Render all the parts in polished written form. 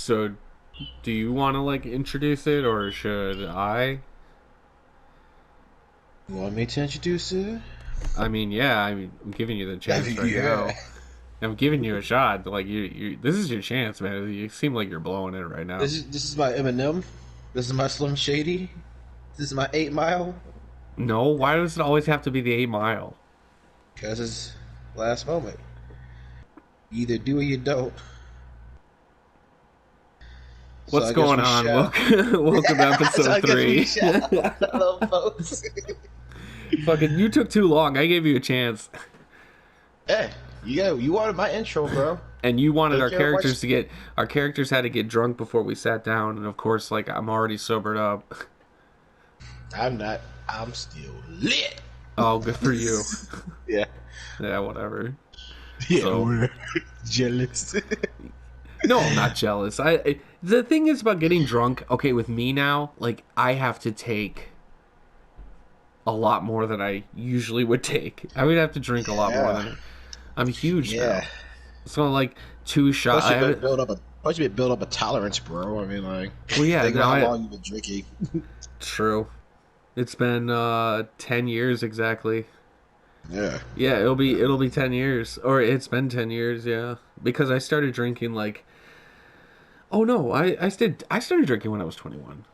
So, do you want to like introduce it or should I? You want me to introduce it? I mean, yeah, I'm giving you the chance right Yeah. now. I'm giving you a shot. Like this is your chance, man. You seem like you're blowing it right now. This is my Eminem. This is my Slim Shady. This is my 8 Mile. No, why does it always have to be the 8 Mile? Because it's last moment. You either do or you don't. So What's I guess going we on? shall. Welcome to So episode I guess we three. shall. Hello, folks. Fucking, you took too long. I gave you a chance, Hey, you wanted my intro, bro. and you wanted Don't our care characters much. to get our characters had to get drunk before we sat down, and of course, like I'm already sobered up. I'm not. I'm still lit. Oh, good for you. Yeah. Yeah, whatever. Yeah. So- We're jealous. No, I'm not jealous. The thing is about getting drunk. Okay, with me now, like I have to take a lot more than I usually would take. I would have to drink a lot more Yeah. than I'm huge now. Yeah. So like 2 shots. Plus, you build up a tolerance, bro. I mean, like, Well, yeah, think now about how long you've been drinking. true. It's been 10 years exactly. Yeah. Yeah, it'll be 10 years, or it's been 10 years. Yeah, because I started drinking like. Oh no, I started drinking when I was 21.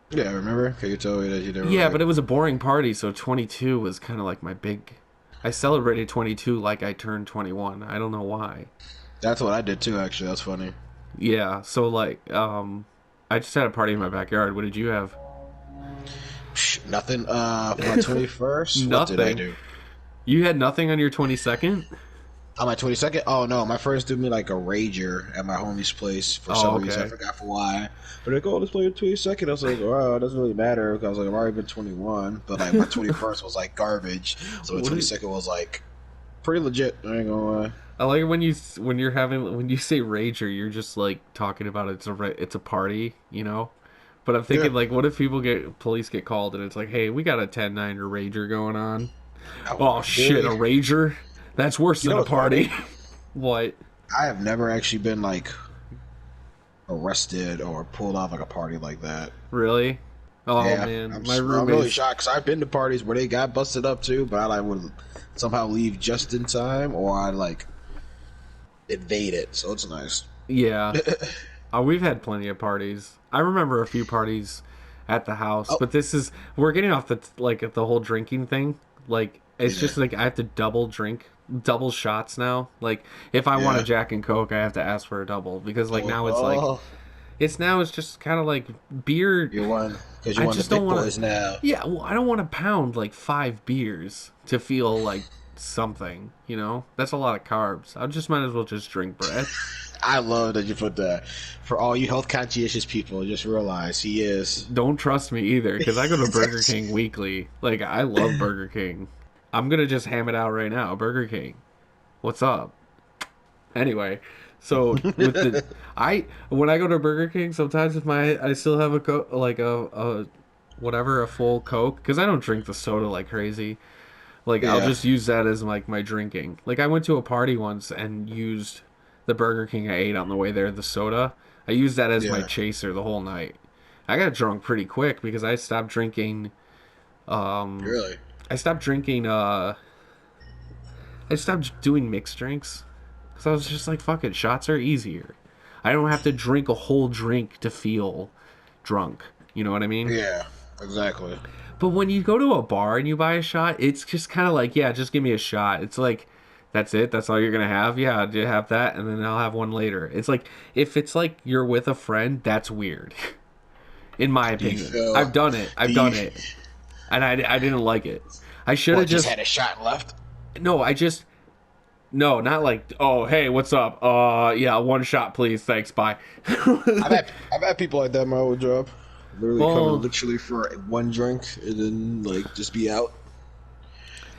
Yeah, remember? Cause you told me that you never. Yeah, like, but it was a boring party, so 22 was kind of like my big. I celebrated 22 like I turned 21. I don't know why. that's what I did too. Actually, that's funny. Yeah, so like, I just had a party in my backyard. What did you have? Psh, nothing. For my 21st, what did I Nothing. do? You had nothing on your 22nd? On my 22nd? Oh no, my friends did me like a rager at my homie's place for some reason. I Okay. forgot for why. But they go, oh, let's play the 22nd. I was like, oh, it doesn't really matter because I was like, I've already been 21. But like my 21st was like garbage, so the What is- 22nd was like pretty legit. I ain't gonna lie. I like when you say rager, you're just like talking about it's a party, you know. But I'm thinking Yeah. like, what if police get called and it's like, hey, we got a 10-9 rager going on. Oh shit, a rager? That's worse You than know a what's party. What? I have never actually been like arrested or pulled off like a party like that. Really? Oh Yeah, man, I'm, my I'm really roommates. shocked because I've been to parties where they got busted up too, but I like would somehow leave just in time, or I like invade it. So it's nice. Yeah. We've had plenty of parties. I remember a few parties at the house, Oh. but we're getting off the whole drinking thing. Like it's Yeah. just like I have to double shots now. Like if I want a Yeah. Jack and Coke, I have to ask for a double because like now it's Oh, it's just kind of like beer. you won because I you won the just big don't wanna- boys now. Yeah, well, I don't want to pound like 5 beers to feel like something, you know? That's a lot of carbs. I just might as well just drink bread. I love that you put that. For all you health conscientious people, just realize he is. Don't trust me either, because I go to Burger King weekly. Like, I love Burger King. I'm gonna just ham it out right now. Burger King, what's up? Anyway, so with when I go to Burger King, sometimes if I still have a full Coke, because I don't drink the soda like crazy. Like I'll Yeah. just use that as like my drinking. Like I went to a party once and used the Burger King I ate on the way there, the soda. I used that as my Yeah. chaser the whole night. I got drunk pretty quick because I stopped drinking. Really? I stopped drinking. I stopped doing mixed drinks because I was just like, fuck it, shots are easier. I don't have to drink a whole drink to feel drunk. You know what I mean? Yeah, exactly. But when you go to a bar and you buy a shot, it's just kind of like, yeah, just give me a shot. It's like, that's it. That's all you're gonna have. Yeah, you have that, and then I'll have one later. It's like if it's like you're with a friend, that's weird, in my Do you opinion. feel- I've done it. I've do done you- it, and I didn't like it. I should What, have just just had a shot left? no. No, not like, oh, hey, what's up? Yeah, one shot, please. Thanks, bye. I've had people like that in my old job. Literally Well- coming literally for one drink and then like just be out.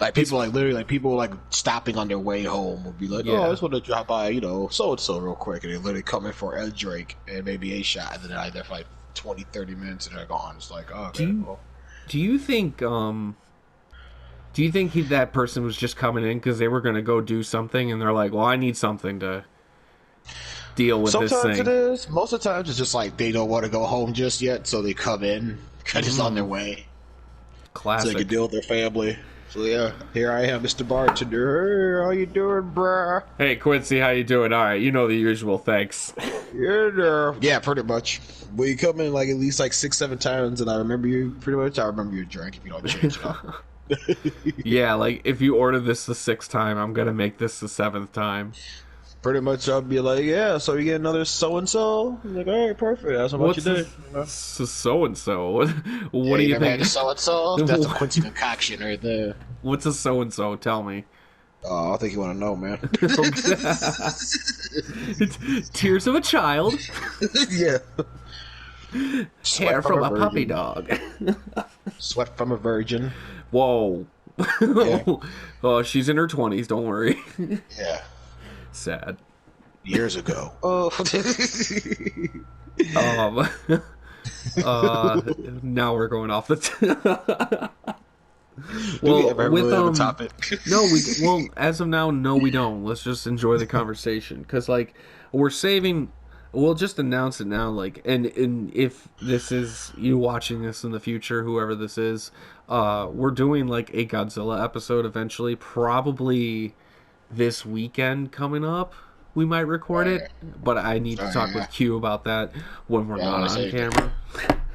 Like people like literally like people like stopping on their way home would be like, Yeah. oh, I just want to drop by, so and so real quick, and they literally come in for a drink and maybe a shot, and then I there for like 20, 30 minutes and they're gone. It's like, oh, okay, well. Do you think that person was just coming in because they were gonna go do something and they're like, well, I need something to. deal with this Sometimes thing. it is. Most of the times it's just like they don't want to go home just yet, so they come in, cut us on their way, so they can Classic. deal with their family. So yeah, here I am, Mr. Bartender. Hey, how you doing, bruh? Hey Quincy, how you doing? All right, you know the usual. Thanks. Yeah, pretty much. Well, you come in like at least like 6, 7 times, and I remember you pretty much. I remember your drink if you don't change it up. Yeah, like if you order this the 6th time, I'm gonna make this the 7th time. Pretty much, I'll be like, yeah. So you get another so and so. I'm like, all right, perfect. That's about What's your day. so and so? What do you think? So and so. That's a Quincy concoction right there. What's a so and so? Tell me. Oh, I think you want to know, man. Tears of a child, Yeah. hair from a puppy dog. Sweat from a virgin. Whoa. Yeah. Oh, she's in her 20s. Don't worry. Yeah. Sad. Years ago. Oh. Um. Now we're going off the. Do we ever really have a topic? No, as of now, no, we don't. Let's just enjoy the conversation because, like, we're saving. We'll just announce it now, like, and if this is you watching this in the future, whoever this is, we're doing like a Godzilla episode eventually, probably this weekend coming up. We might record it, but I need to talk with Q about that when we're not on camera.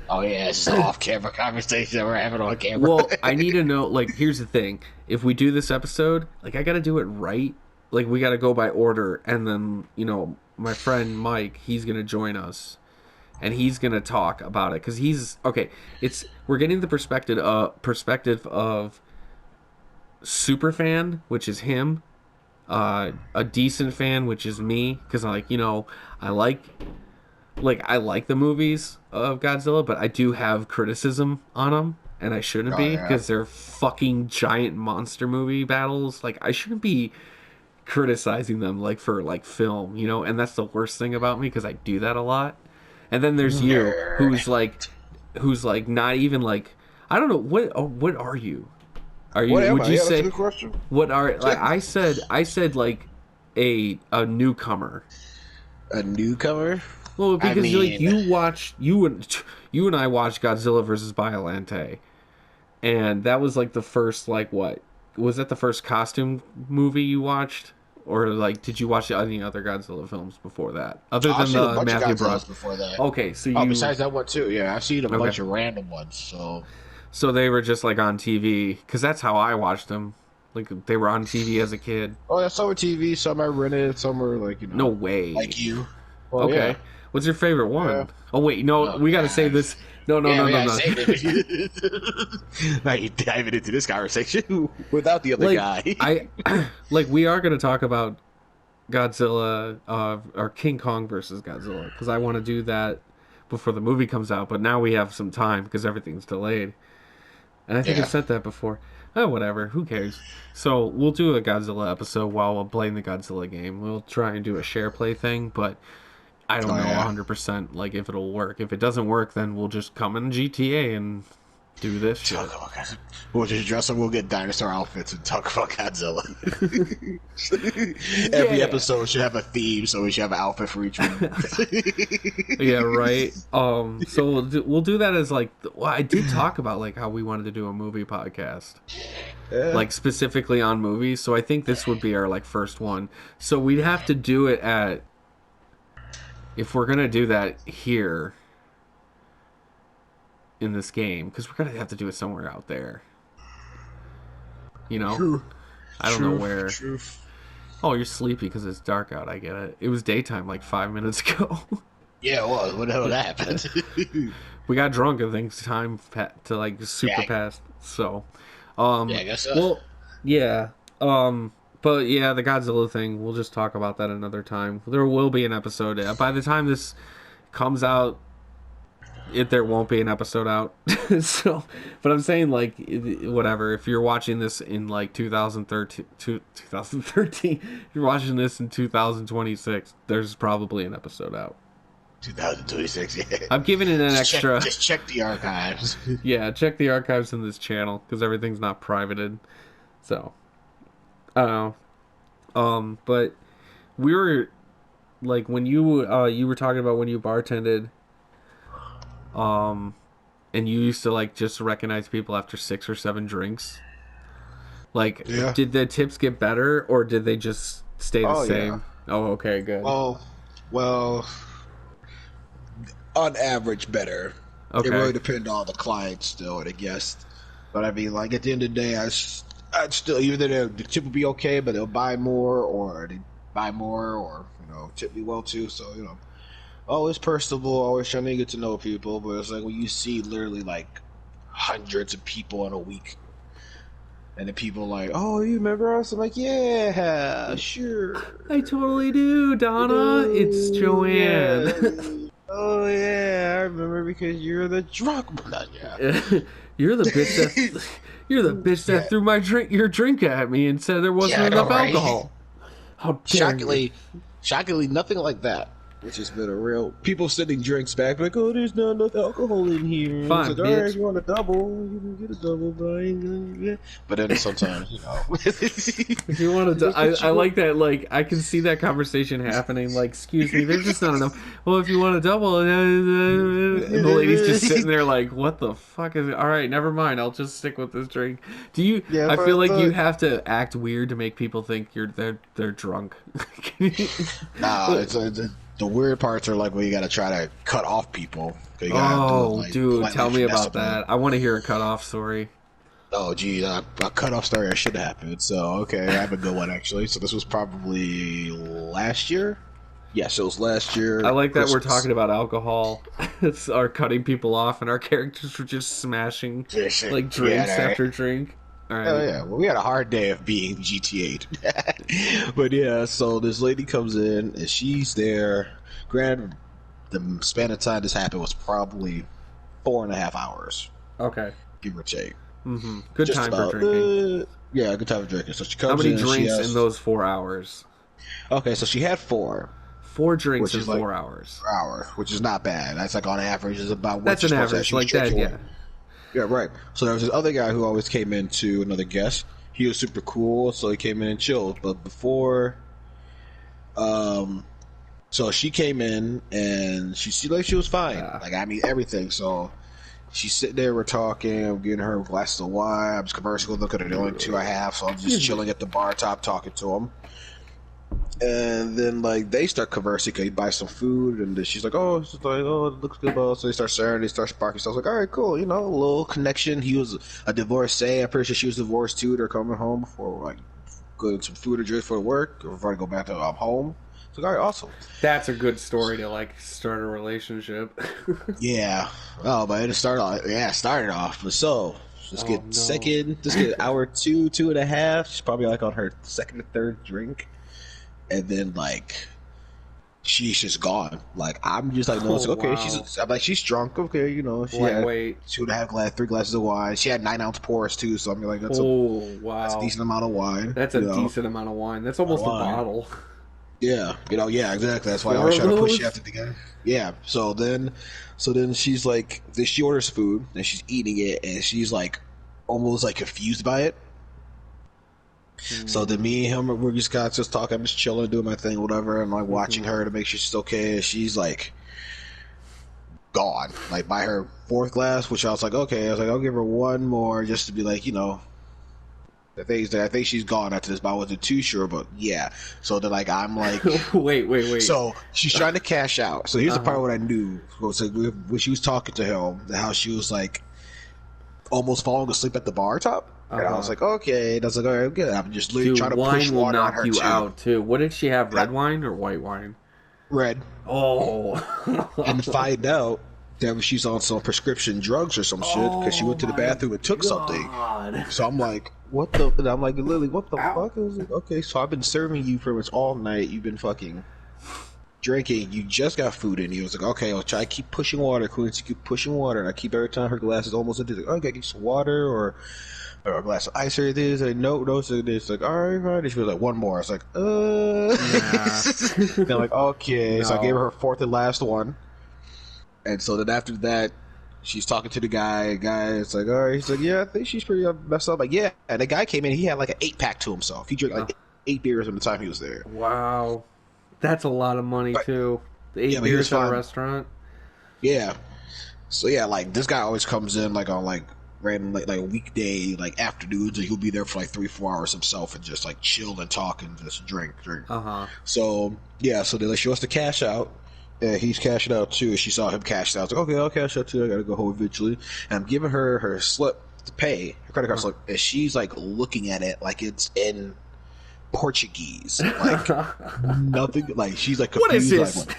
Oh yeah, it's an off-camera conversation that we're having on camera. Well, I need to know, like, here's the thing. If we do this episode, like, I gotta do it right. Like, we gotta go by order, and then, you know, my friend Mike, he's gonna join us. And he's gonna talk about it, because he's, okay, we're getting the perspective of super fan, which is him, a decent fan, which is me, because, like, you know, I like the movies of Godzilla, but I do have criticism on them, and I shouldn't be, because they're fucking giant monster movie battles. Like, I shouldn't be criticizing them, like, for, like, film, you know? And that's the worst thing about me, because I do that a lot. And then there's you, who's not even, like, I don't know, what are you? Are you, would you say, what are, like, I said, like, a newcomer. A newcomer? Well, because like you and I watched Godzilla versus Biollante, and that was like the first, like, what was that, the first costume movie you watched, or like did you watch any other Godzilla films before that, other than the Matthew Broderick before that? Okay, so besides that one too, yeah, I've seen a bunch of random ones. So they were just like on TV, because that's how I watched them. Like, they were on TV as a kid. Oh yeah, some were TV, some I rented, some were like, you know. No way. Like you. Well, okay. Yeah. What's your favorite one? Yeah. Oh wait, no, we gotta save this. No. Now you're diving into this conversation without the other guy. We are gonna talk about Godzilla, or King Kong versus Godzilla, because I want to do that before the movie comes out. But now we have some time because everything's delayed, and I think I said that before. Oh, whatever. Who cares? So we'll do a Godzilla episode while we're playing the Godzilla game. We'll try and do a share play thing, but I don't know 100% like if it'll work. If it doesn't work, then we'll just come in GTA and do this shit. We'll just dress up, we'll get dinosaur outfits and talk about Godzilla. Every episode should have a theme, so we should have an outfit for each one. Yeah, right. So we'll do that as like, well, I did talk about like how we wanted to do a movie podcast. Yeah. Like specifically on movies, so I think this would be our like first one. So we'd have to do it at, if we're gonna do that here in this game, because we're gonna have to do it somewhere out there. You know, True. I don't know where. Truth. Oh, you're sleepy because it's dark out. I get it. It was daytime like 5 minutes ago. Yeah, it was. What the hell happened? We got drunk and things time to like super past. So, yeah, I guess so. Well, yeah. But yeah, the Godzilla thing, we'll just talk about that another time. There will be an episode. By the time this comes out, there won't be an episode out. So, but I'm saying, like, whatever. If you're watching this in like 2013, if you're watching this in 2026, there's probably an episode out. 2026, yeah. I'm giving it an extra. Just check the archives. Yeah, check the archives in this channel because everything's not privated. So, I don't know. But we were like when you were talking about when you bartended, um, and you used to like just recognize people after 6 or 7 drinks. Like, Yeah. did the tips get better or did they just stay the Oh yeah. same? Oh, okay, good. Well, well, on average, better. It Okay, really depends on the client still and the guest. But I mean, like at the end of the day, I'd still either the tip would be okay, but they'll buy more, or they buy more, or tip me well too. So always personable, always trying to get to know people. But it's like when you see literally like hundreds of people in a week, and the people like, oh, you remember us? I'm like, yeah, sure. I totally do, Donna. It's Joanne. Yeah. Oh yeah, I remember because you're the drunk. Yeah. You're the bitch that you're the bitch that Yeah. threw your drink at me and said there wasn't Yeah, I know, enough right? alcohol. How dare Shockingly, nothing like that. Which has been a real people sending drinks back like, oh, there's not enough alcohol in here. It's Fine, like, all right, bitch. if you want a double, you can get a double, but I ain't gonna get. But then sometimes, If you want to, I like that. Like, I can see that conversation happening. Like, excuse me, there's just not enough. Well, if you want to double, and the lady's just sitting there like, what the fuck is it? All right, never mind. I'll just stick with this drink. Do you? Yeah, I but feel like you look- have to act weird to make people think they're drunk. Nah, the weird parts are like when you gotta try to cut off people. You gotta do it, Oh, like, dude, politely tell me finesse about them. that. I want to hear a cutoff story. Oh, gee, a cut-off story should have happened. So, okay, I have a good one, actually. So this was probably last year? Yes, it was last year. I like that we're Christmas. talking about alcohol. It's our cutting people off, and our characters were just smashing like drinks Yeah, after drink. All right. Oh yeah, well, we had a hard day of being GTA. But yeah, so this lady comes in and she's there. Granted, the span of time this happened was probably 4.5 hours, Okay. give or take. Good Just time about, for drinking. yeah, good time for drinking. So she comes How many in. drinks in those 4 hours? Okay, so she had 4 4 drinks Which in is like- 4 hours. per hour, which is not bad. That's like on average is about what That's you're an supposed to average, actually like that, drink yeah. for. Yeah, right. So there was this other guy who always came in to another guest. He was super cool, so he came in and chilled. But before, so she came in and she seemed like she was fine. Yeah. Like I mean everything. So she's sitting there, we're talking, I'm getting her glasses of wine. I'm just conversing with them because they're the only 2 I have. So I'm just chilling at the bar top talking to them. And then like they start conversing. Cause he buys some food, and then she's like, "Oh, it's just like, oh, it looks good." Bro. So they start sharing. They start sparking. So I was like, "All right, cool." A little connection. He was a divorcee. I'm pretty sure she was divorced too. They're coming home for like good some food or drink for work, or before I go back to home. So all right, awesome. That's a good story to like start a relationship. Yeah. Oh, but it started off. Yeah, it started off. But so let's Oh, get no. second. Let's get hour 2.5. She's probably like on her second or third drink. And then like she's just gone. Like I'm just like, no, it's like, okay, wow. I'm like, she's drunk. Okay, she had Lightweight. 3 glasses of wine. She had 9-ounce pours too. So I'm like, that's Oh, a wow. decent amount of wine. That's a you know? decent amount of wine. That's almost a Wine. bottle. Yeah, yeah, exactly. That's why I 4 always of try to push those? you after the guy. Yeah. So then she's like, she orders food and she's eating it and she's like, almost like confused by it. So then me and him, we're just talking. I'm just chilling, doing my thing, whatever. I'm like watching her to make sure she's okay. And she's like gone, like by her 4th glass, which I was like, okay. I was like, I'll give her one more just to be like, I think she's gone after this, but I wasn't too sure. But yeah, so then like I'm like, Wait. so she's trying to cash out. So here's the part what I knew was like when she was talking to him, how she was like almost falling asleep at the bar top. And I was like, okay. And I was like, all right, good. I'm just literally Dude, trying to push wine will water on knock her you too. out too. What did she have? Red wine or white wine? Red. Oh. And find out that she's on some prescription drugs or some shit because she went to the bathroom and took something. God. So I'm like, what the? And I'm like, Lily, what the fuck? I was like, okay, so I've been serving you pretty much all night. You've been fucking drinking. You just got food in you. I was like, okay, I'll try to keep pushing water. Quincy, keep pushing water. And I keep every time her glass is almost empty. Like, okay, get some water or a glass of ice or this. And no, so it's like, all right, fine. And she was like, one more. I was like, Nah. They're like, okay. So I No. gave her her 4th and last one. And so then after that, she's talking to the guy. The guy is like, all right. He's like, yeah, I think she's pretty messed up. Like, yeah. And the guy came in. He had like an 8-pack to himself. He drank like 8 beers in the time he was there. Wow. That's a lot of money But, too. yeah, Eight but he was beers at a fine. restaurant. Yeah. So yeah, like this guy always comes in like on like random like weekday like afternoons, and he'll be there for like 3 4 hours himself and just like chill and talk and just drink. Uh huh. So yeah, so then like, she wants to cash out. And he's cashing out too. And she saw him cash out. I was like, okay, I'll cash out too. I gotta go home eventually. And I'm giving her her slip to pay, her credit card slip, and she's like looking at it like it's in Portuguese, like nothing. Like she's like What is confused. this?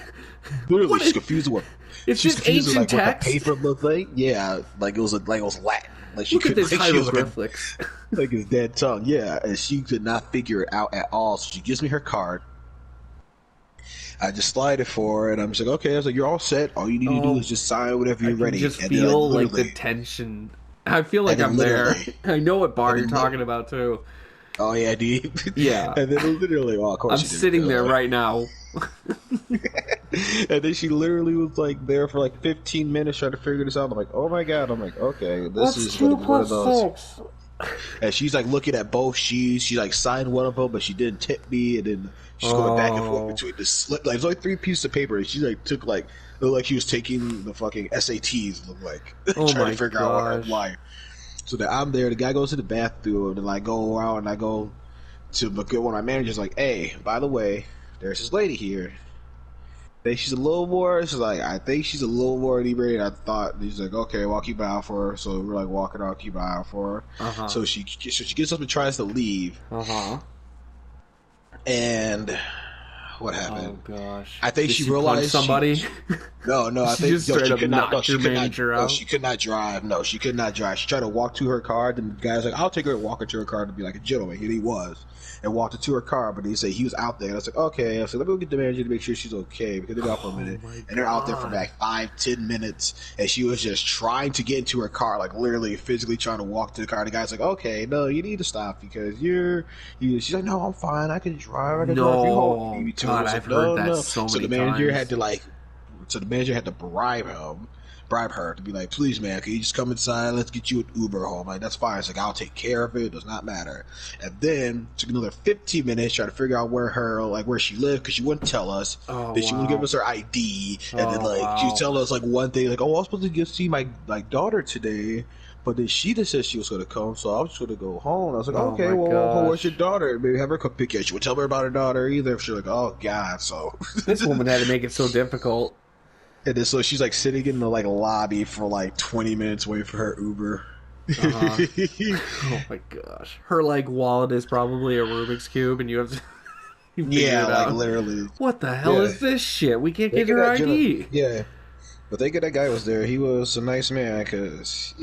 Literally, What she's is- confused with. It's She's just confused with, ancient like what text. the paper looked like. Yeah, like it was Latin. Like she Look at couldn't. this Like, she was like, hieroglyphics. like his dead tongue. Yeah, and she could not figure it out at all. So she gives me her card. I just slide it for her, and I'm just like, okay. I was like, you're all set. All you need to do is just sign whenever I you're can ready. just And then, feel like literally- the tension. I feel like And then I'm there. literally- I know what bar and you're then talking about too. Oh yeah, dude. Yeah. And then literally, well, of course I'm she didn't sitting do there that. right now. And then she literally was like there for like 15 minutes trying to figure this out. I'm like, oh my god. I'm like, okay, this is gonna be one of those. And she's like looking at both sheets. She like signed one of them, but she didn't tip me. And then she's going back and forth between the slip. Like it's only 3 pieces of paper. And she like took like looked like she was taking the fucking SATs. Looked like Oh trying my to figure out what her gosh. life. So then I'm there. The guy goes to the bathroom, and I go out and I go to one of my managers. Like, hey, by the way, there's this lady here. I think she's a little more. She's like, I think she's a little more inebriated than I thought. And he's like, okay, well, I'll keep an eye out for her. So we're like walking out, keep an eye out for her. Uh-huh. So she gets up and tries to leave. Uh-huh. And what Oh happened? gosh. I think Did she punch realized somebody. No, I She think just no, straight she up could not. No, knocked she your could not. manager No, out? she could not drive. No, she could not drive. She tried to walk to her car. Then the guy's like, "I'll take her and walk her to her car to be like a gentleman." And he was, and walked her to her car. But he said he was out there. And I was like, "Okay." I said, "Let me go get the manager to make sure she's okay," because they've been out for a minute, my and they're out there for God. like 5-10 minutes, and she was just trying to get into her car, like literally physically trying to walk to the car. And the guy's like, "Okay, no, you need to stop because you're." She's like, "No, I'm fine. I can drive. I can drive you home." No. Maybe to God, her. I was I've like, heard "No, that no." so So the many manager times. had to like. So the manager had to bribe her to be like, please, man, can you just come inside? Let's get you an Uber home. Like, that's fine. It's like, I'll take care of it. It does not matter. And then took another 15 minutes trying to figure out where she lived because she wouldn't tell us. Oh, Then she wouldn't wow. give us her ID. And then Oh, like she wow. was telling us like one thing, like, oh, I was supposed to go see my daughter today. But then she just said she was going to come, so I was just going to go home. I was like, Oh, okay, my well, where's gosh. your daughter? Maybe have her come pick you up. She would tell her about her daughter either. She's like, oh, God. So This woman had to make it so difficult. and then so she's like sitting in the like lobby for like 20 minutes waiting for her Uber. Uh-huh. Oh my gosh. Her like wallet is probably a Rubik's Cube and you have to you figure Yeah, it like out. literally. What the hell Yeah. is this shit? We can't They get her that ID. Yeah. But thank God that guy was there. He was a nice man, because...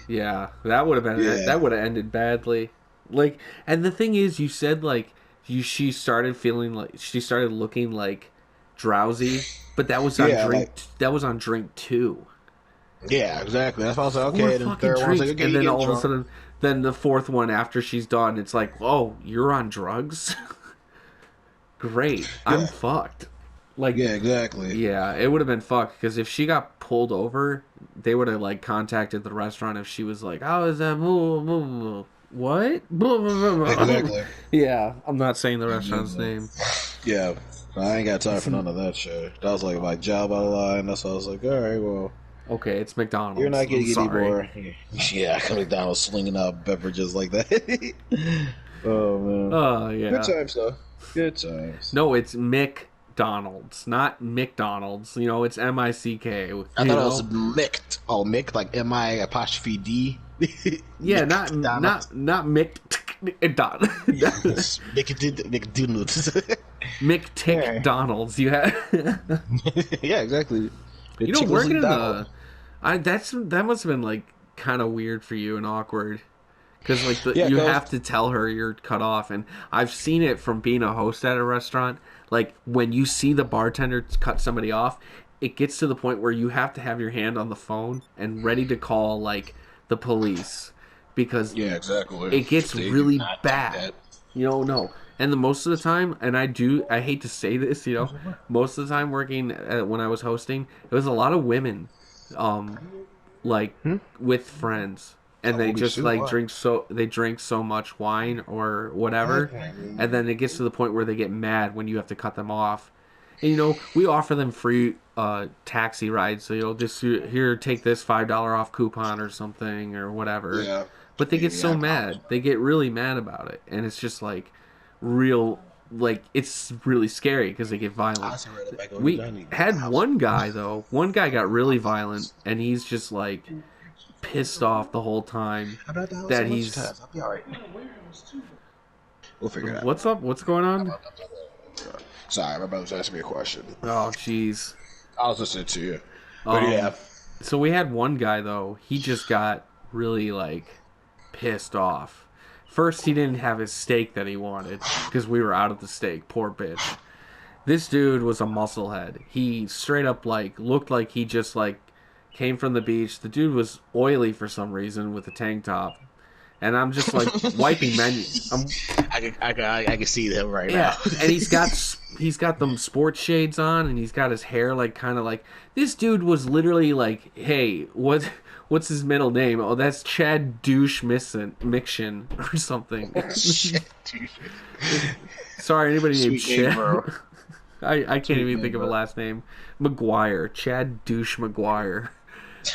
Yeah, that would have been Yeah. that would have ended badly. Like, and the thing is, you said like she started feeling like she started looking like drowsy, but that was on Yeah, drink. like- That was on drink 2. yeah, exactly. That's why I was like, Four okay. And then the fucking third one was like, drinks, okay, and you then get all of a drunk. sudden, then the fourth one after she's done, it's like, oh, you're on drugs. Great, I'm Yeah. fucked. Like, Yeah, exactly. yeah, it would have been fucked because if she got pulled over, they would have like contacted the restaurant if she was like, "How is that? What?" Exactly. Yeah, I'm not saying the restaurant's name. Yeah. I ain't got time for none of that shit. That was like my job out of line. That's why I was like, all right, well, Okay, it's McDonald's. you're not I'm getting any sorry. more. Yeah, coming down slinging out beverages like that. Oh, man. Oh yeah. Good times, though. Good times. No, it's McDonald's, not McDonald's. You know, it's MICK. I thought it was Mick. Oh, Mick, like M-I apostrophe D. Yeah, not Mick. McDonald's. McTick-Donald's. You have. Yeah, exactly. You know, working in the, that must have been like kind of weird for you and awkward, because like Yeah, you 'cause- have to tell her you're cut off, and I've seen it from being a host at a restaurant. Like when you see the bartender cut somebody off, it gets to the point where you have to have your hand on the phone and ready to call like the police, because Yeah, exactly. it gets They do really not do bad. that. You know, no. And the most of the time, and I hate to say this, you know, most of the time working when I was hosting, it was a lot of women, like with friends. and they Holy just shit, like what? drink so much wine or whatever, and then it gets to the point where they get mad when you have to cut them off. And we offer them free taxi rides, so just here, take this $5 off coupon or something or whatever. Yeah. But they get Yeah, so I promise. mad, they get really mad about it, and it's just like real, like it's really scary because they get I violent. also read it back on We Johnny. had one guy though. One guy got really violent, and he's just like pissed off the whole time I'm at the house that at he's. lunchtime. I'll be alright. We'll figure it out. What's up? What's going on? Sorry, my brother's asking me a question. Oh, jeez. I was listening to you. But yeah. So we had one guy though. He just got really like pissed off. First, he didn't have his steak that he wanted because we were out of the steak. Poor bitch. This dude was a musclehead. He straight up like looked like he just like came from the beach. The dude was oily for some reason with a tank top, and I'm just like wiping menu. I can see them right Yeah, now. and he's got them sports shades on, and he's got his hair like kind of like this dude was literally like, hey, what's his middle name? Oh, that's Chad Douche Miction or something. Shit, dude. Sorry, anybody named Sweet name, Chad. bro. I can't even name, think of a bro. last name. McGuire, Chad Douche McGuire.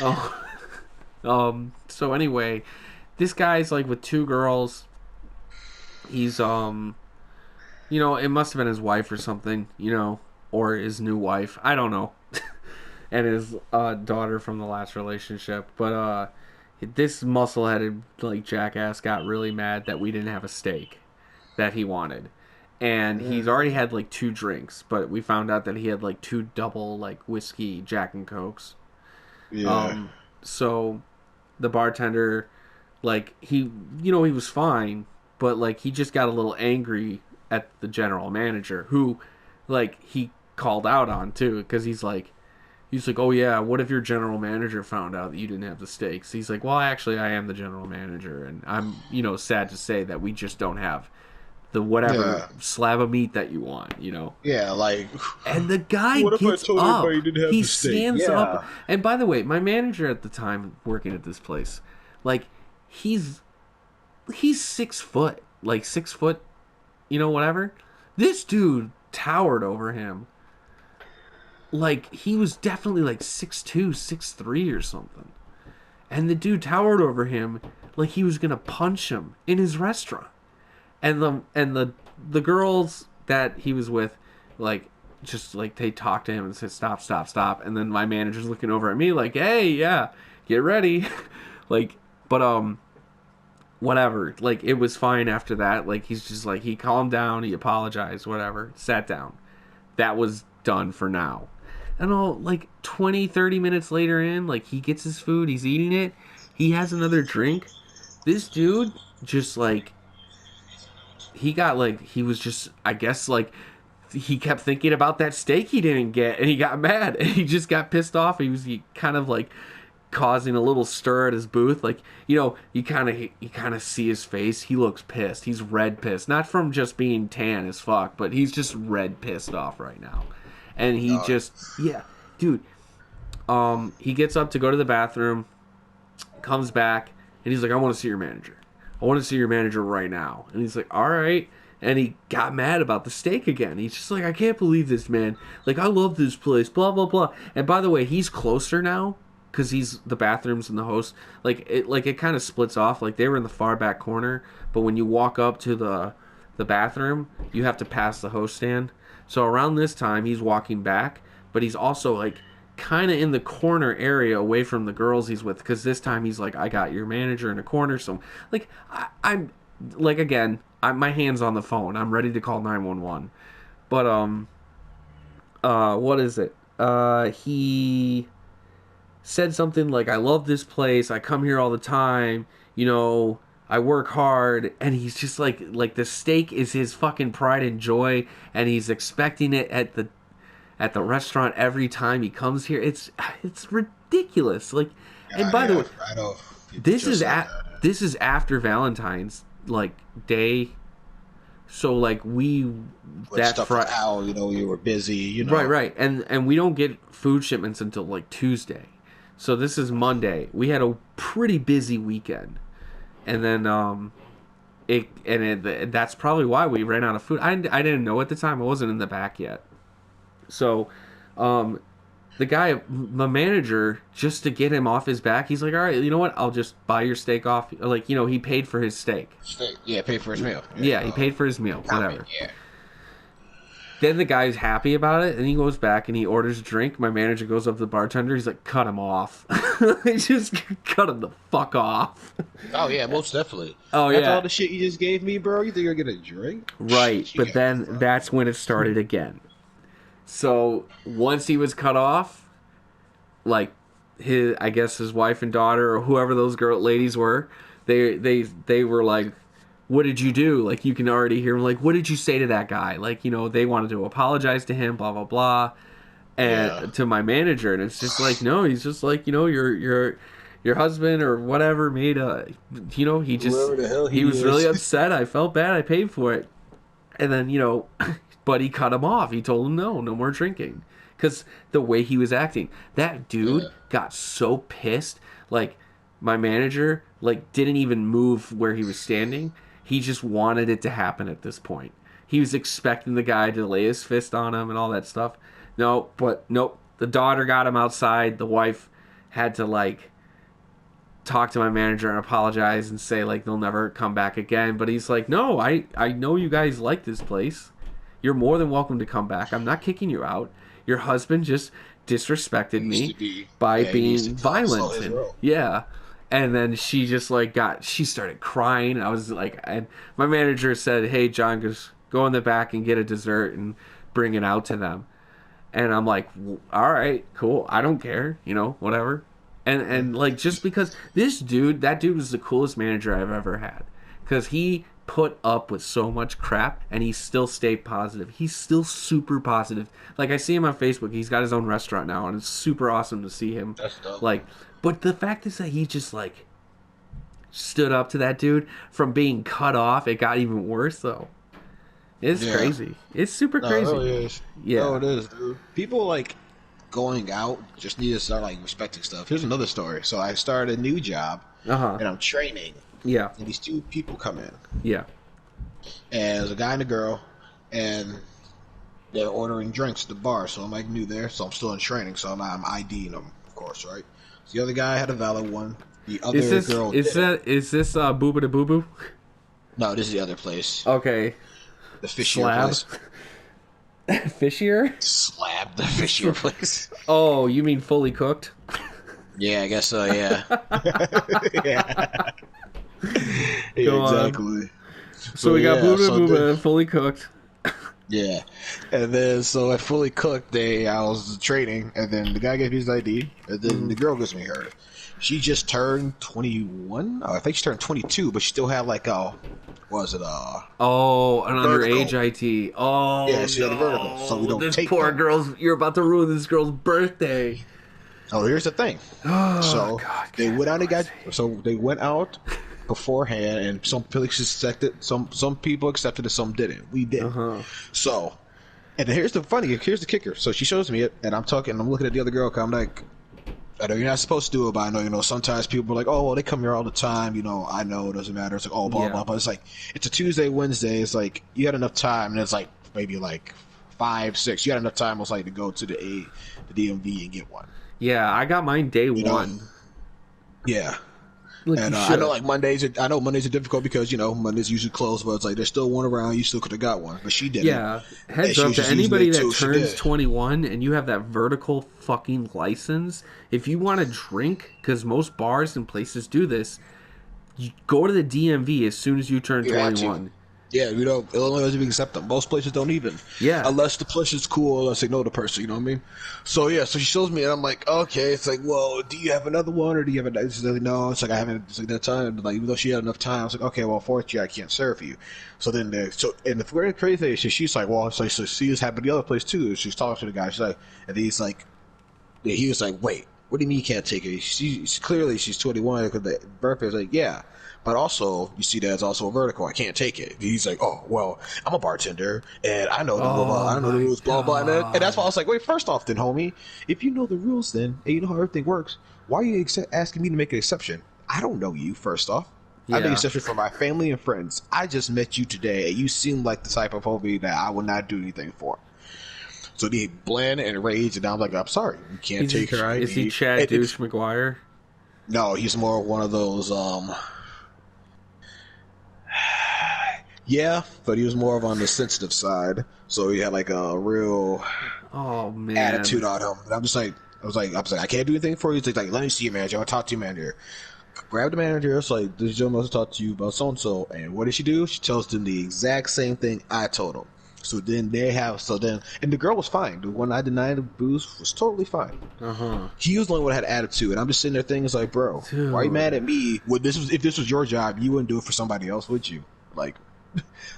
Oh, So anyway, this guy's like with two girls. He's it must have been his wife or something, or his new wife. I don't know. And his daughter from the last relationship. But this muscle-headed like jackass got really mad that we didn't have a steak that he wanted. And he's already had like 2 drinks, but we found out that he had like 2 double like whiskey Jack and Cokes. Yeah. So the bartender, like he was fine, but like he just got a little angry at the general manager who like he called out on too because he's like, oh yeah, what if your general manager found out that you didn't have the steaks? He's like, well, actually I am the general manager, and I'm sad to say that we just don't have the whatever Yeah. slab of meat that you want. Yeah, like And the guy what if I gets told up. everybody you didn't have He the steak? stands Yeah. up. And by the way, my manager at the time working at this place, like he's 6 foot, like 6 foot, whatever. This dude towered over him. Like he was definitely like 6'2", 6'3" or something. And the dude towered over him like he was gonna punch him in his restaurant. And the girls that he was with, like, just like they talked to him and said stop, stop, stop. And then my manager's looking over at me like, hey, yeah, get ready. Like, but whatever. Like it was fine after that. Like he's just like he calmed down, he apologized, whatever, sat down. That was done for now. And like 20, 30 minutes later in, like he gets his food, he's eating it, he has another drink. This dude just like he was just, I guess, like he kept thinking about that steak he didn't get, and he got mad, and he just got pissed off. He kind of like causing a little stir at his booth, like you kind of see his face. He looks pissed. He's red pissed, not from just being tan as fuck, but he's just red pissed off right now. And he yeah, dude. He gets up to go to the bathroom, comes back, and he's like, I want to see your manager. I want to see your manager right now. And he's like, all right. And he got mad about the steak again. He's just like, I can't believe this, man. Like, I love this place, blah, blah, blah. And by the way, he's closer now because he's the bathrooms and the host. Like it kind of splits off. Like, they were in the far back corner. But when you walk up to the bathroom, you have to pass the host stand. So around this time, he's walking back. But he's also, like, kind of in the corner area away from the girls he's with, because this time he's like, I got your manager in a corner. So like I'm like, again, my hand's on the phone, I'm ready to call 911. But what is it, he said something like, I love this place, I come here all the time, I work hard. And he's just like the steak is his fucking pride and joy, and he's expecting it at the restaurant every time he comes here. It's ridiculous. Like, and by the way, I know. this is after Valentine's like day. So like That's how you were busy. Right, and we don't get food shipments until like Tuesday. So this is Monday. We had a pretty busy weekend, and then that's probably why we ran out of food. I didn't know at the time. I wasn't in the back yet. So, the guy, my manager, just to get him off his back, he's like, all right, you know what? I'll just buy your steak off. Like, you know, he paid for his steak. Yeah, paid for his meal. Yeah, he paid for his meal. Whatever. Yeah. Then the guy's happy about it, and he goes back and he orders a drink. My manager goes up to the bartender. He's like, cut him off. Just cut him the fuck off. Oh, yeah, most definitely. Oh, yeah. That's all the shit you just gave me, bro? You think you're going to drink? Right, but then that's when it started again. So once he was cut off, like I guess his wife and daughter or whoever those ladies were, they were like, what did you do? Like, you can already hear him like, what did you say to that guy? Like, you know, they wanted to apologize to him, blah blah blah, and to my manager, and it's just like, no, he's just like, you know, your husband or whatever made a, you know, he was really upset. I felt bad. I paid for it, and then, you know, but he cut him off. He told him no more drinking, because the way he was acting, that dude got so pissed. Like, my manager like didn't even move where he was standing. He just wanted it to happen at this point. He was expecting the guy to lay his fist on him and all that stuff. Nope. The daughter got him outside. The wife had to like talk to my manager and apologize and say like they'll never come back again. But he's like, no, I know you guys like this place. You're more than welcome to come back. I'm not kicking you out. Your husband just disrespected me by being violent. And then she just like she started crying. I was like, and my manager said, hey, John, just go in the back and get a dessert and bring it out to them. And I'm like, all right, cool. I don't care, you know, whatever. And like, just because that dude was the coolest manager I've ever had, because he put up with so much crap and he still stayed positive. He's still super positive. Like, I see him on Facebook. He's got his own restaurant now, and it's super awesome to see him. That's dope. Like, but the fact is that he just like stood up to that dude from being cut off. It got even worse though. It's crazy. It's super crazy. It really is. Yeah. No, it is, dude. People like going out just need to start like respecting stuff. Here's another story. So I started a new job and I'm training. Yeah. And these two people come in. Yeah. And there's a guy and a girl, and they're ordering drinks at the bar. So I'm like new there, so I'm still in training. So I'm IDing them, of course, right? So the other guy had a valid one. The other girl is this Booba da Boo Boo? No, this is the other place. Okay. The fishier place. Fishier? Slab, the fishier place. Oh, you mean fully cooked? Yeah, I guess so, yeah. Yeah. Go exactly. On. So we got Booba Booba fully cooked. Yeah. And then, so at fully cooked, I was training, and then the guy gave me his ID, and then the girl gives me hers. She just turned 21? I think she turned 22, but she still had like an underage IT. Oh, yeah, she had a vertical, so we don't this take poor them. girl's, you're about to ruin this girl's birthday. Oh, here's the thing. Oh, they went out beforehand, and some people accepted, some people accepted it, some didn't. We did. So, and here's the kicker. So she shows me it, and I'm looking at the other girl, I'm like, I know you're not supposed to do it, but I know, you know, sometimes people are like, oh, well, they come here all the time, you know, I know, it doesn't matter. It's like, oh, blah, blah, blah. It's like, it's a Tuesday, Wednesday. It's like, you had enough time, and it's like, maybe like 5, 6. You had enough time, most likely, to go to the DMV and get one. Yeah, I got mine day one. Yeah. Like, and I know like Mondays are difficult because, you know, Mondays usually closed, but it's like there's still one around. You still could have got one, but she didn't. Yeah, heads up to anybody that turns 21 and you have that vertical fucking license. If you want to drink, because most bars and places do this, you go to the DMV as soon as you turn 21. Yeah, you know, Illinois doesn't even accept them. Most places don't even. Yeah. Unless the place is cool, unless they know the person, you know what I mean? So, yeah, so she shows me, and I'm like, okay. It's like, well, do you have another one, or do you have a... She's like, no. It's like, I haven't... It's like, that time. Like, even though she had enough time, I was like, okay, well, unfortunately, I can't serve you. So then, and the very crazy thing is, she's like, well, so she has happened the other place, too. She's talking to the guy. She's like... And he's like... He was like, wait, what do you mean you can't take it? She's clearly she's 21 because the birthday is like, yeah. But also, you see that it's also a vertical. I can't take it. He's like, oh, well, I'm a bartender, and I know the rule. Oh I know the my rules, blah, blah, and that's why I god. was like, wait, first off, then, homie, if you know the rules, then, and you know how everything works, why are you asking me to make an exception? I don't know you, first off. I make an Yeah. exception for my family and friends. I just met you today, and you seem like the type of homie that I would not do anything for. So they bland and rage, and I'm like, I'm sorry, you can't take her Is he ID. Chad Douche McGuire? No, he's more one of those, yeah, but he was more of on the sensitive side, so he had like a real Oh attitude man. on him. And I was like, I can't do anything for you. He's like, let me see your manager. I'll talk to your manager. Grab the manager. It's like, this gentleman wants to talk to you about so and so. And what did she do? She tells them the exact same thing I told him. And the girl was fine. The one I denied the booze was totally fine. Uh-huh. He was the only one that had attitude, and I'm just sitting there thinking, it's like, bro, why are you mad Dude. at me? If this was your job, you wouldn't do it for somebody else, would you? Like,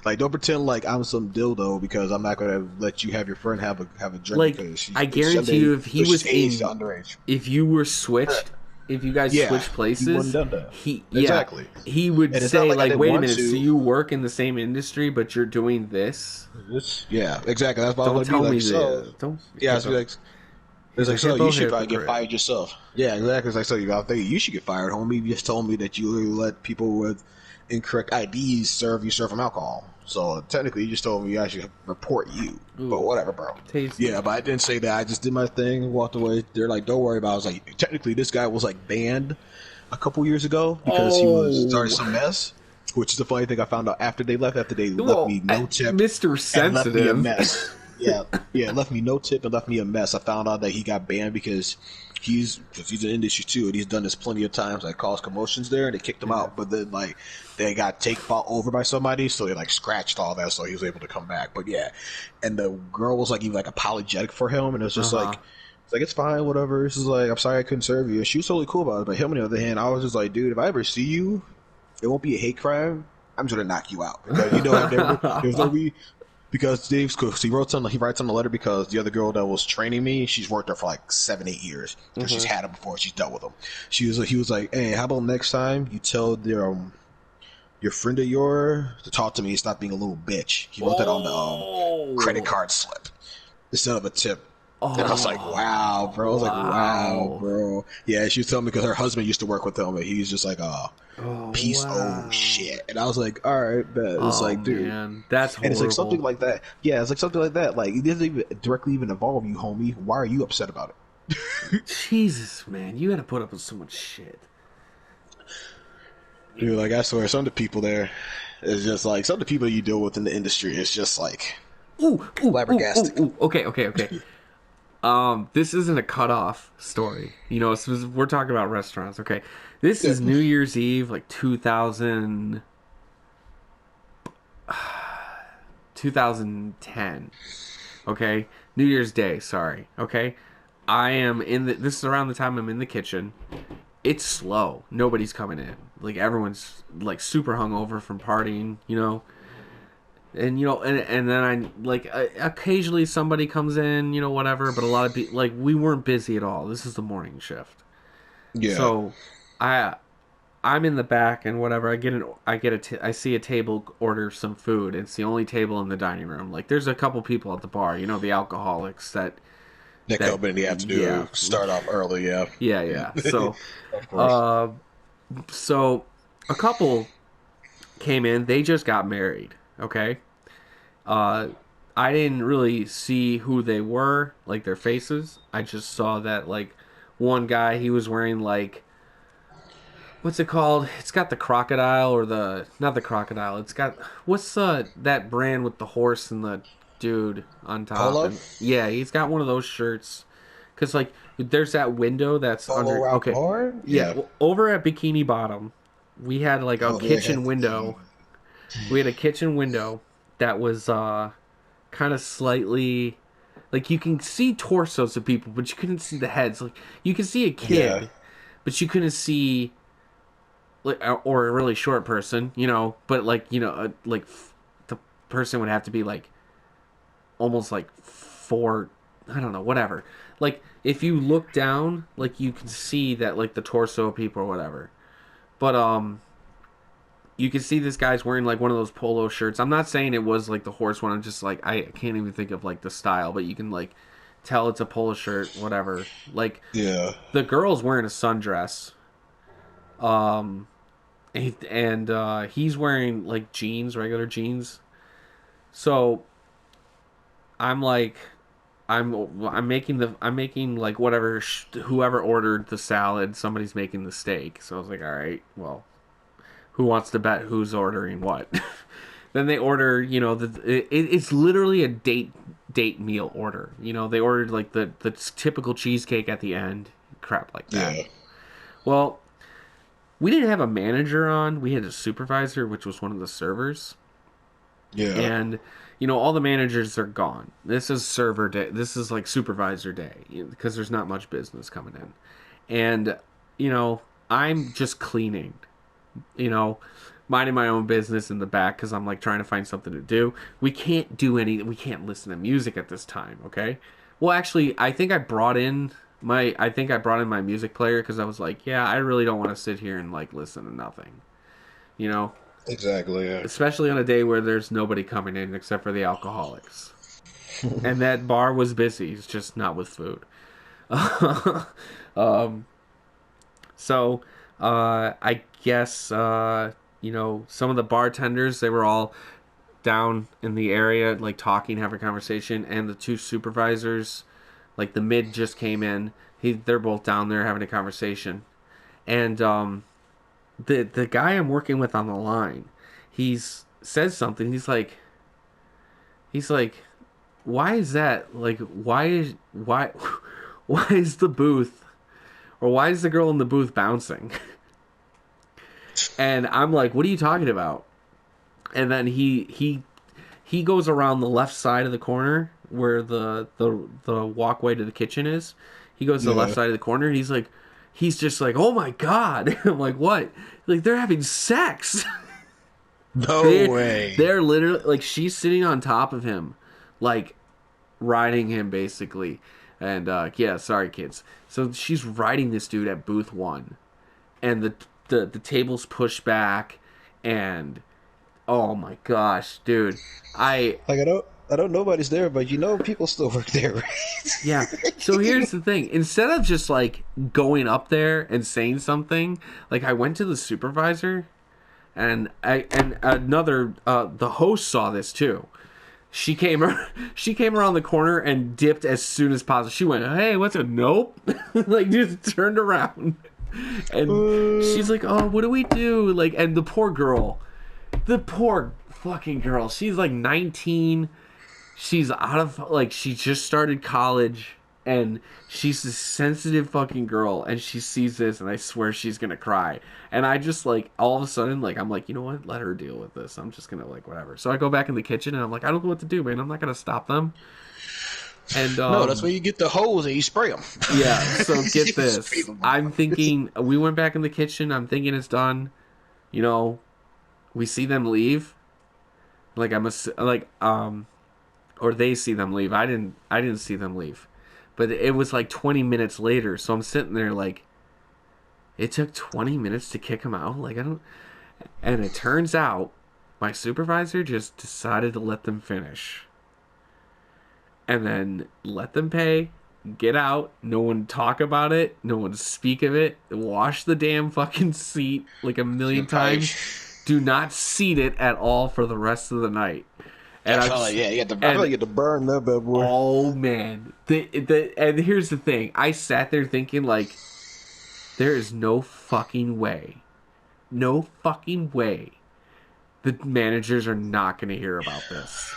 like don't pretend like I'm some dildo because I'm not gonna let you have your friend have a drink Like, because she's I guarantee you, if he she's was aged in, underage. if you were switched, if you guys Yeah, switched he places, wouldn't done that. yeah, Exactly. he would And it's not say like I like, didn't wait a want minute, so to. you work in the same industry, but you're doing this? Yeah, exactly. That's why I Don't was gonna tell be me like, so this. Don't. yeah, it's like He's it's a like, so you should probably get hypocrite. fired yourself. Yeah, exactly. It's like, so you out there, you should get fired, homie. You just told me that you let people with incorrect IDs serve them alcohol. So technically, you just told me I should report you. But Ooh, whatever, bro. tasty. Yeah, but I didn't say that. I just did my thing, walked away. They're like, don't worry about it. I was like, technically, this guy was like banned a couple years ago because he was starting Oh, some mess. Which is the funny thing I found out after they left well, me no tip Mr. and left me a Sensitive. mess. Yeah, yeah, left me no tip and left me a mess. I found out that he got banned because he's in industry too, and he's done this plenty of times. Like caused commotions there, and they kicked him Yeah. out. But then like they got taken over by somebody, so they like scratched all that, so he was able to come back. But yeah, and the girl was like even like apologetic for him, and it was just Uh-huh. like it's fine, whatever. This is like I'm sorry I couldn't serve you. And she was totally cool about it. But him on the other hand, I was just like, dude, if I ever see you, it won't be a hate crime. I'm just gonna knock you out because you know there's no because he writes on the letter because the other girl that was training me, she's worked there for like 7-8 years because she's had him before, she's dealt with him. He was like, hey, how about next time you tell your friend of yours to talk to me and stop being a little bitch. He wrote that on the credit Oh. card slip instead of a tip. Oh. And I was like, wow, bro. I was like, wow, Wow. bro. Yeah, she was telling me because her husband used to work with him, and he's just like, Oh, piece wow. of shit. And I was like, all right, bet. It's Oh, like, dude. man. That's And it's like something horrible. like that. Yeah, it's like something like that. Like, it doesn't even directly even involve you, homie. Why are you upset about it? Jesus, man. You had to put up with so much shit. Dude, like, I swear, some of the people there is just like, some of the people you deal with in the industry is just like, flabbergasted. Ooh. Okay. This isn't a cutoff story. You know, we're talking about restaurants. Okay, this is New Year's Eve, like 2010. Okay, New Year's Day. Sorry. Okay, I am this is around the time I'm in the kitchen. It's slow. Nobody's coming in. Like everyone's like super hungover from partying. You know. And you know, and then occasionally somebody comes in, you know, whatever. But a lot of like we weren't busy at all. This is the morning shift, Yeah. so I'm in the back and whatever. I see a table order some food. It's the only table in the dining room. Like there's a couple people at the bar, you know, the alcoholics that That company they have to do yeah. start off early, yeah. yeah. So Of course. so a couple came in. They just got married. Okay. I didn't really see who they were, like their faces. I just saw that like one guy, he was wearing like, what's it called? It's got the crocodile or not the crocodile. It's got what's that brand with the horse and the dude on top. Polo? Yeah, he's got one of those shirts. Cause like there's that window that's Polo under. Ralph Okay, Lauren? yeah. Well, over at Bikini Bottom, we had like a Oh, they kitchen had- window. We had a kitchen window that was kind of slightly like you can see torsos of people, but you couldn't see the heads. Like you can see a kid, Yeah. but you couldn't see like or a really short person, you know. But like you know, the person would have to be like almost like I don't know, whatever. Like if you look down, like you can see that like the torso of people or whatever. But you can see this guy's wearing like one of those polo shirts. I'm not saying it was like the horse one. I'm just like I can't even think of like the style, but you can like tell it's a polo shirt, whatever. Like Yeah. the girl's wearing a sundress. Um and he's wearing like jeans, regular jeans. So I'm like I'm making like whatever whoever ordered the salad, somebody's making the steak. So I was like, all right, well, who wants to bet who's ordering what? Then they order, you know, it's literally a date meal order. You know, they ordered like the typical cheesecake at the end, crap like that. Yeah. Well, we didn't have a manager on. We had a supervisor, which was one of the servers. Yeah. And you know all the managers are gone. This is server day. This is like supervisor day because there's not much business coming in. And you know I'm just cleaning, you know, minding my own business in the back because I'm like trying to find something to do. We can't do any. We can't listen to music at this time. Okay. Well, actually, I think I brought in my music player because I was like, yeah, I really don't want to sit here and like listen to nothing. You know, Exactly. Yeah. especially on a day where there's nobody coming in except for the alcoholics. And that bar was busy, it's just not with food. um, so I guess you know some of the bartenders they were all down in the area like talking, having a conversation, and the two supervisors, like the mid just came in. They're both down there having a conversation, and the guy I'm working with on the line, says something. He's like, why is that? Like, why why is the booth or why is the girl in the booth bouncing? And I'm like, what are you talking about? And then he goes around the left side of the corner where the walkway to the kitchen is. He goes to the left side of the corner. And he's just like, oh my god. I'm like, what? Like they're having sex. No way. They're literally like she's sitting on top of him, like riding him basically. And yeah, sorry kids. So she's riding this dude at booth 1, and the table's pushed back, and oh my gosh, dude, Like I don't nobody's there, but you know people still work there, right? yeah. So here's the thing. Instead of just like going up there and saying something, like I went to the supervisor and another the host saw this too. She came around the corner and dipped as soon as possible. She went, "Hey, what's a nope?" Like just turned around. And she's like, "Oh, what do we do?" Like and the poor fucking girl. She's like 19. She's out of like she just started college and she's this sensitive fucking girl and she sees this and I swear she's gonna cry. And I just like all of a sudden like I'm like, you know what, let her deal with this. I'm just gonna like whatever. So I go back in the kitchen and I'm like, I don't know what to do, man. I'm not gonna stop them. And no, that's where you get the hose and you spray them. Yeah, so get this. I'm thinking we went back in the kitchen, I'm thinking it's done. You know, we see them leave. Like or they see them leave. I didn't see them leave. But it was like 20 minutes later, so I'm sitting there like it took 20 minutes to kick him out. Like I don't and it turns out my supervisor just decided to let them finish. And then let them pay, get out, no one talk about it, no one speak of it, wash the damn fucking seat like a million times. Do not seat it at all for the rest of the night. And I feel like you get to burn that bad boy. Oh man, and here's the thing: I sat there thinking like, there is no fucking way, the managers are not going to hear about this.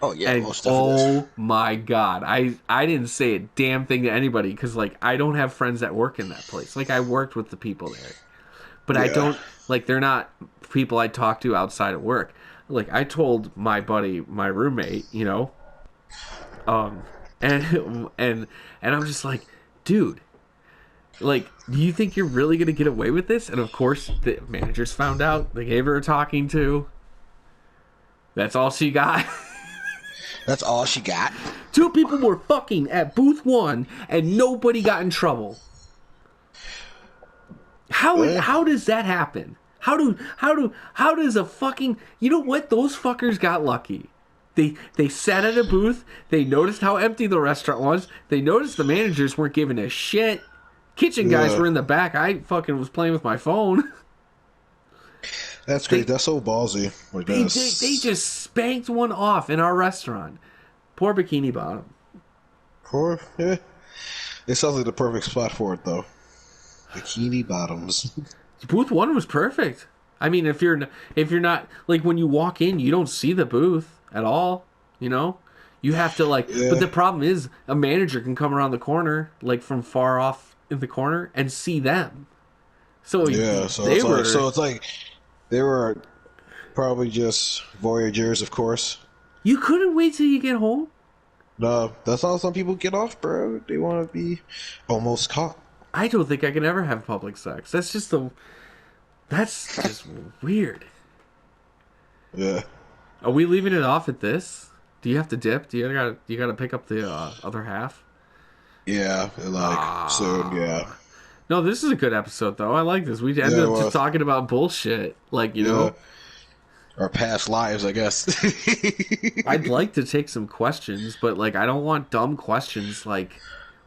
Oh yeah, and most definitely. Oh my god, I didn't say a damn thing to anybody because like I don't have friends that work in that place. Like I worked with the people there, but I don't like they're not people I talk to outside of work. Like I told my buddy, my roommate, you know, and I'm just like, dude, like, do you think you're really gonna get away with this? And of course, the managers found out. They gave her a talking to. That's all she got. That's all she got? 2 people were fucking at booth 1 and nobody got in trouble. How does that happen? How does a fucking... You know what? Those fuckers got lucky. They sat at a booth. They noticed how empty the restaurant was. They noticed the managers weren't giving a shit. Kitchen guys were in the back. I fucking was playing with my phone. That's great. That's so ballsy. They just spanked one off in our restaurant. Poor Bikini Bottom. Yeah. It sounds like the perfect spot for it, though. Bikini Bottoms. Booth 1 was perfect. I mean, if you're not, like, when you walk in, you don't see the booth at all, you know? You have to, like... Yeah. But the problem is, a manager can come around the corner, like, from far off in the corner, and see them. So, yeah, so it's like they were probably just voyagers, of course. You couldn't wait till you get home? No, that's how some people get off, bro. They want to be almost caught. I don't think I can ever have public sex. That's just weird. Yeah. Are we leaving it off at this? Do you have to dip? Do you gotta pick up the other half? Yeah, so yeah. No, this is a good episode though. I like this. We ended up just talking about bullshit, like you know, our past lives, I guess. I'd like to take some questions, but like I don't want dumb questions like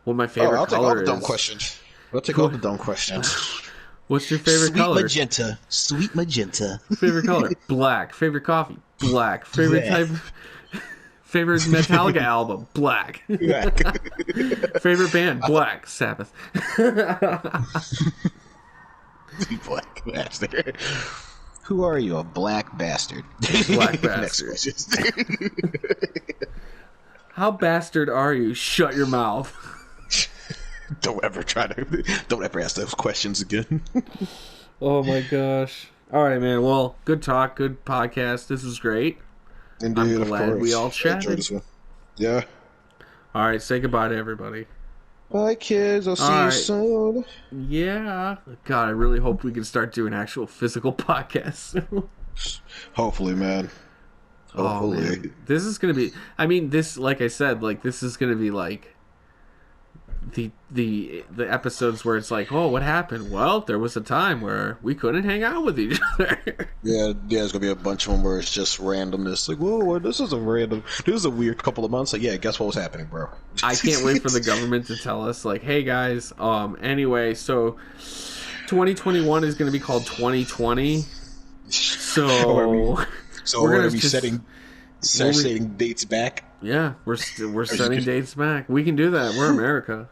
what my favorite I'll color take all the dumb questions. I'll take all the dumb questions. What's your favorite color? Sweet magenta. Favorite color? Black. Favorite coffee? Black. Favorite type of... Favorite Metallica album? Black. Favorite band? Black Sabbath. Black bastard. Who are you? A black bastard. Black bastard. How bastard are you? Shut your mouth. Don't ever ask those questions again. Oh my gosh. All right, man. Well, good talk, good podcast. This was great. Indeed, I'm glad we all chatted. Yeah. All right, say goodbye to everybody. Bye, kids. I'll see you soon. Yeah. God, I really hope we can start doing actual physical podcasts. Hopefully, man. Hopefully. Oh, man. This is going to be... I mean, this, like I said, like this is going to be like... the episodes where it's like, oh, what happened? Well, there was a time where we couldn't hang out with each other. Yeah, there's gonna be a bunch of them where it's just randomness. Like, whoa, this is a weird couple of months. Like, yeah, guess what was happening, bro? I can't wait for the government to tell us, like, hey guys, anyway, so 2021 is gonna be called 2020. So we're gonna be setting dates back. Yeah, we're setting dates back. We can do that. We're America.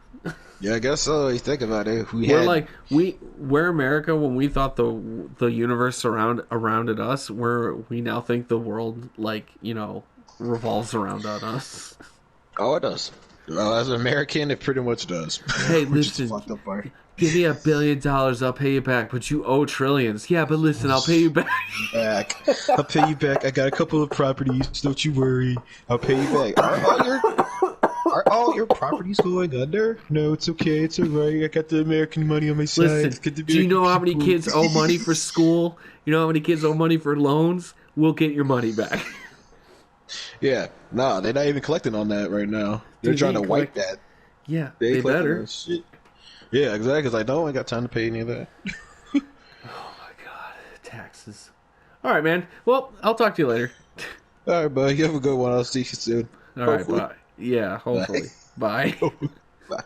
Yeah, I guess so. You think about it. We're America when we thought the universe surrounded us. We now think the world revolves around on us. Oh, it does. Well, as an American, it pretty much does. Hey, listen. Give me $1 billion, I'll pay you back. But you owe trillions. Yeah, but listen, I'll pay you back. I'll pay you back. I got a couple of properties. Don't you worry. I'll pay you back. Are all your properties going under? No, it's okay. It's all right. I got the American money on my side. Listen, do you know how many kids owe money for school? You know how many kids owe money for loans? We'll get your money back. Yeah. Nah, they're not even collecting on that right now. They're trying to wipe that. Yeah, they better. Yeah, exactly, because I ain't got time to pay any of that. Oh my god, taxes. All right, man. Well, I'll talk to you later. All right, bud. You have a good one. I'll see you soon. All right, bye. Yeah, hopefully. Bye. Bye.